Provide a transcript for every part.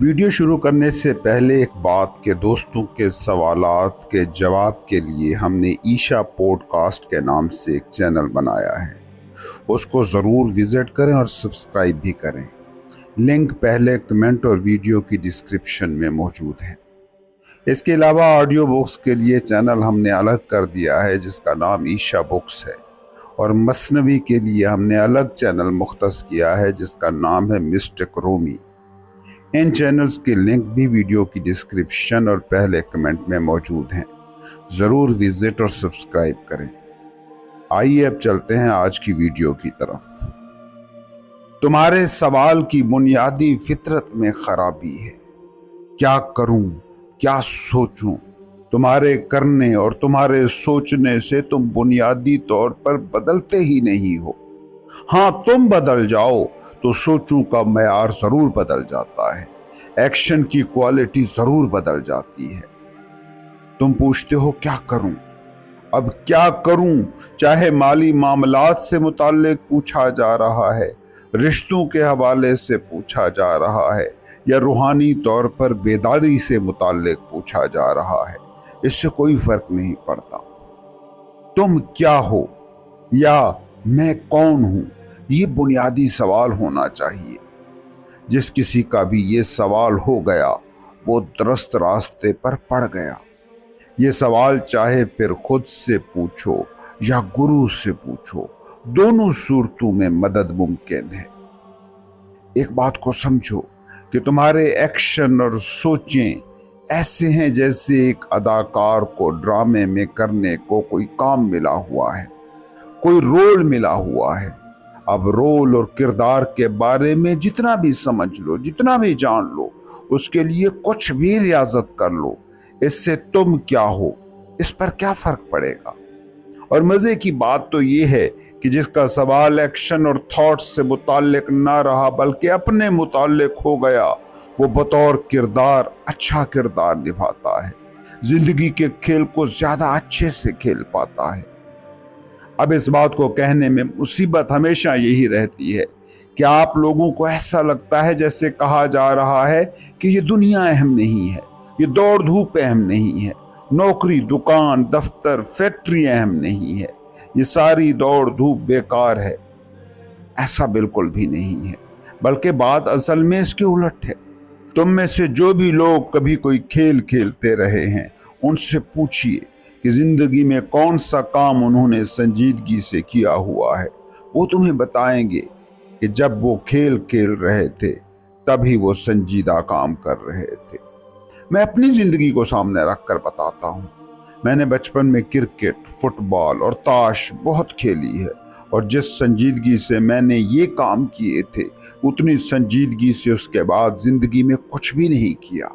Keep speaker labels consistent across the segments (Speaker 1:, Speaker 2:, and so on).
Speaker 1: Video شروع کرنے سے پہلے ایک بات کہ دوستوں کے سوالات کے جواب کے لیے ہم نے ایشا پوڈ کاسٹ کے نام سے ایک چینل بنایا ہے۔ اس کو ضرور وزٹ کریں اور سبسکرائب بھی کریں۔ لنک پہلے کمنٹ اور ویڈیو کی ڈسکرپشن میں موجود ہے۔ اس کے علاوہ آڈیو بکس کے لیے چینل ہم نے الگ کر دیا ہے جس کا نام ایشا بکس ہے، اور مثنوی کے لیے ہم نے الگ چینل مختص کیا ہے جس کا نام ہے مسٹک رومی۔ ان چینلز کے لنک بھی ویڈیو کی ڈسکرپشن اور پہلے کمنٹ میں موجود ہیں۔ ضرور وزٹ اور سبسکرائب کریں۔ آئیے اب چلتے ہیں آج کی ویڈیو کی طرف۔ تمہارے سوال کی بنیادی فطرت میں خرابی ہے۔ کیا کروں؟ کیا سوچوں؟ تمہارے کرنے اور تمہارے سوچنے سے تم بنیادی طور پر بدلتے ہی نہیں ہو۔ ہاں، تم بدل جاؤ تو سوچوں کا معیار ضرور بدل جاتا ہے، ایکشن کی کوالٹی ضرور بدل جاتی ہے۔ تم پوچھتے ہو کیا کروں؟ اب کیا کروں چاہے مالی معاملات سے متعلق پوچھا جا رہا ہے، رشتوں کے حوالے سے پوچھا جا رہا ہے، یا روحانی طور پر بیداری سے متعلق پوچھا جا رہا ہے، اس سے کوئی فرق نہیں پڑتا۔ تم کیا ہو یا میں کون ہوں، یہ بنیادی سوال ہونا چاہیے۔ جس کسی کا بھی یہ سوال ہو گیا وہ درست راستے پر پڑ گیا۔ یہ سوال چاہے پھر خود سے پوچھو یا گرو سے پوچھو، دونوں صورتوں میں مدد ممکن ہے۔ ایک بات کو سمجھو کہ تمہارے ایکشن اور سوچیں ایسے ہیں جیسے ایک اداکار کو ڈرامے میں کرنے کو کوئی کام ملا ہوا ہے، کوئی رول ملا ہوا ہے۔ اب رول اور کردار کے بارے میں جتنا بھی سمجھ لو، جتنا بھی جان لو، اس کے لیے کچھ بھی ریاضت کر لو، اس سے تم کیا ہو اس پر کیا فرق پڑے گا؟ اور مزے کی بات تو یہ ہے کہ جس کا سوال ایکشن اور تھاٹس سے متعلق نہ رہا بلکہ اپنے متعلق ہو گیا، وہ بطور کردار اچھا کردار نبھاتا ہے، زندگی کے کھیل کو زیادہ اچھے سے کھیل پاتا ہے۔ اب اس بات کو کہنے میں مصیبت ہمیشہ یہی رہتی ہے کہ آپ لوگوں کو ایسا لگتا ہے جیسے کہا جا رہا ہے کہ یہ دنیا اہم نہیں ہے، یہ دوڑ دھوپ اہم نہیں ہے، نوکری، دکان، دفتر، فیکٹری اہم نہیں ہے، یہ ساری دوڑ دھوپ بیکار ہے۔ ایسا بالکل بھی نہیں ہے، بلکہ بات اصل میں اس کے الٹ ہے۔ تم میں سے جو بھی لوگ کبھی کوئی کھیل کھیلتے رہے ہیں ان سے پوچھئے کہ زندگی میں کون سا کام انہوں نے سنجیدگی سے کیا ہوا ہے۔ وہ تمہیں بتائیں گے کہ جب وہ کھیل کھیل رہے تھے تبھی وہ سنجیدہ کام کر رہے تھے۔ میں اپنی زندگی کو سامنے رکھ کر بتاتا ہوں۔ میں نے بچپن میں کرکٹ، فٹ بال اور تاش بہت کھیلی ہے، اور جس سنجیدگی سے میں نے یہ کام کیے تھے اتنی سنجیدگی سے اس کے بعد زندگی میں کچھ بھی نہیں کیا۔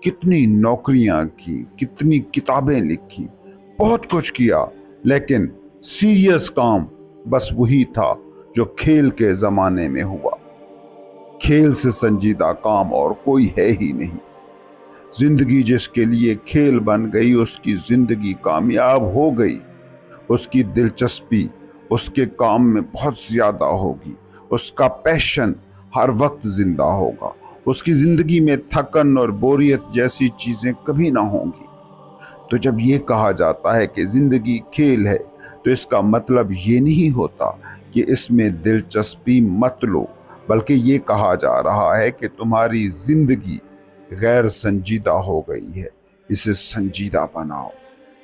Speaker 1: کتنی نوکریاں کی، کتنی کتابیں لکھی، بہت کچھ کیا، لیکن سیریس کام بس وہی تھا جو کھیل کے زمانے میں ہوا۔ کھیل سے سنجیدہ کام اور کوئی ہے ہی نہیں۔ زندگی جس کے لیے کھیل بن گئی اس کی زندگی کامیاب ہو گئی۔ اس کی دلچسپی اس کے کام میں بہت زیادہ ہوگی، اس کا پیشن ہر وقت زندہ ہوگا، اس کی زندگی میں تھکن اور بوریت جیسی چیزیں کبھی نہ ہوں گی۔ تو جب یہ کہا جاتا ہے کہ زندگی کھیل ہے تو اس کا مطلب یہ نہیں ہوتا کہ اس میں دلچسپی مت لو، بلکہ یہ کہا جا رہا ہے کہ تمہاری زندگی غیر سنجیدہ ہو گئی ہے، اسے سنجیدہ بناؤ،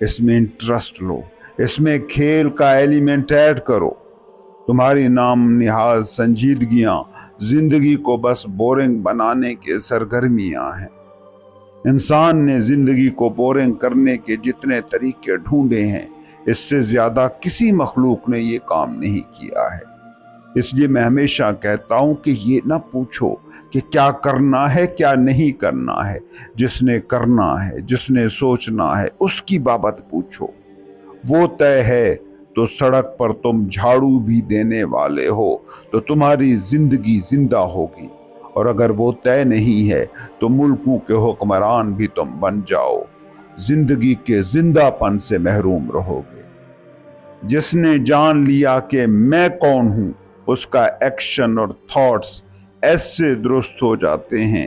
Speaker 1: اس میں انٹرسٹ لو، اس میں کھیل کا ایلیمنٹ ایڈ کرو۔ تمہاری نام نہاد سنجیدگیاں زندگی کو بس بورنگ بنانے کے سرگرمیاں ہیں۔ انسان نے زندگی کو بورنگ کرنے کے جتنے طریقے ڈھونڈے ہیں اس سے زیادہ کسی مخلوق نے یہ کام نہیں کیا ہے۔ اس لیے میں ہمیشہ کہتا ہوں کہ یہ نہ پوچھو کہ کیا کرنا ہے کیا نہیں کرنا ہے، جس نے کرنا ہے، جس نے سوچنا ہے اس کی بابت پوچھو۔ وہ طے ہے تو سڑک پر تم جھاڑو بھی دینے والے ہو تو تمہاری زندگی زندہ ہوگی، اور اگر وہ طے نہیں ہے تو ملکوں کے حکمران بھی تم بن جاؤ، زندگی کے زندہ پن سے محروم رہو گے۔ جس نے جان لیا کہ میں کون ہوں، اس کا ایکشن اور تھاٹس ایسے درست ہو جاتے ہیں